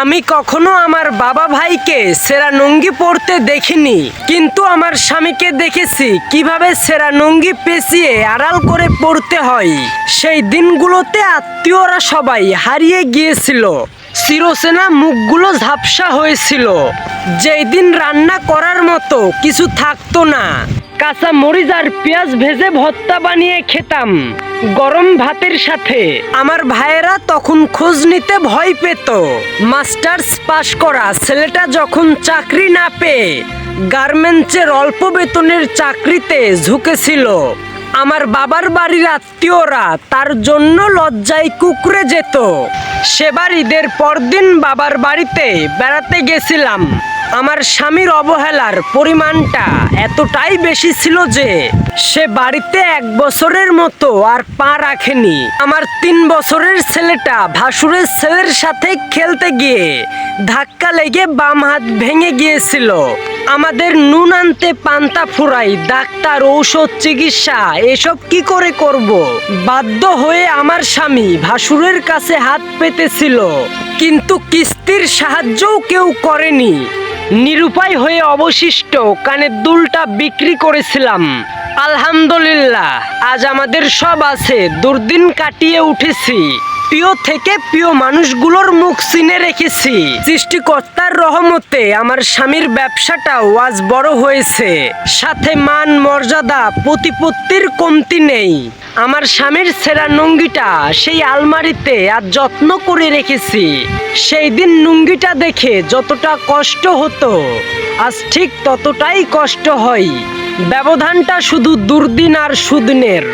আমি কখনো আমার বাবা ভাইকে সেরা লুঙ্গি পরতে দেখিনি, কিন্তু আমার স্বামীকে দেখেছি কিভাবে সেরা লুঙ্গি পেঁচিয়ে আড়াল করে পরতে হয়। সেই দিনগুলোতে আত্মীয়রা সবাই হারিয়ে গিয়েছিল, চিরচেনা মুখগুলো ঝাপসা হয়েছিল। যেই দিন রান্না করার মতো কিছু থাকতো না, কাঁচা মরিচ আর পেঁয়াজ ভেজে ভর্তা বানিয়ে খেতাম গরম ভাতের সাথে। আমার ভাইয়েরা তখন খোঁজ নিতে ভয় পেত। মাস্টার্স পাশ করা ছেলেটা যখন চাকরি না পেয়ে গার্মেন্টসের অল্প বেতনের চাকরিতে ঝুঁকেছিল, আমার বাবার বাড়ির আত্মীয়রা তার জন্য লজ্জায় কুঁকড়ে যেত। সেবার ঈদের পরদিন বাবার বাড়িতে বেড়াতে গেছিলাম। আমার স্বামীর অবহেলার পরিমাণটা এতটাই বেশি ছিল যে সে বাড়িতে 1 বছরের মতো আর পা রাখেনি। আমার 3 বছরের ছেলেটা ভাসুরের ছেলের সাথে খেলতে গিয়ে ধাক্কা লেগে বাম হাত ভেঙে গিয়েছিল। আমাদের নুন আনতে পান্তা ফুরাই, ডাক্তার, ঔষধ, চিকিৎসা এসব কি করে করব? বাধ্য হয়ে আমার স্বামী ভাসুরের কাছে হাত পেতেছিল, কিন্তু কিস্তির সাহায্যও কেউ করেনি। নিরুপায় হয়ে অবশিষ্ট কানের দুলটা বিক্রি করেছিলাম। আলহামদুলিল্লাহ, আজ আমাদের সব আছে, দুর্দিন কাটিয়ে উঠেছি। প্রিয় থেকে প্রিয় মানুষগুলোর মুখ চিনে রেখেছি। সৃষ্টিকর্তার রহমতে আমার স্বামীর ব্যবসাটাও আজ বড় হয়েছে, সাথে মান, মর্যাদা, প্রতিপত্তির কমতি নেই। আমার স্বামীর ছেঁড়া লুঙ্গিটা সেই আলমারিতে আজ যত্ন করে রেখেছি। সেই দিন লুঙ্গিটা দেখে যতটা কষ্ট হতো, আজ ঠিক ততটাই কষ্ট হয়। ব্যবধানটা শুধু দুর্দিন আর সুদিনের।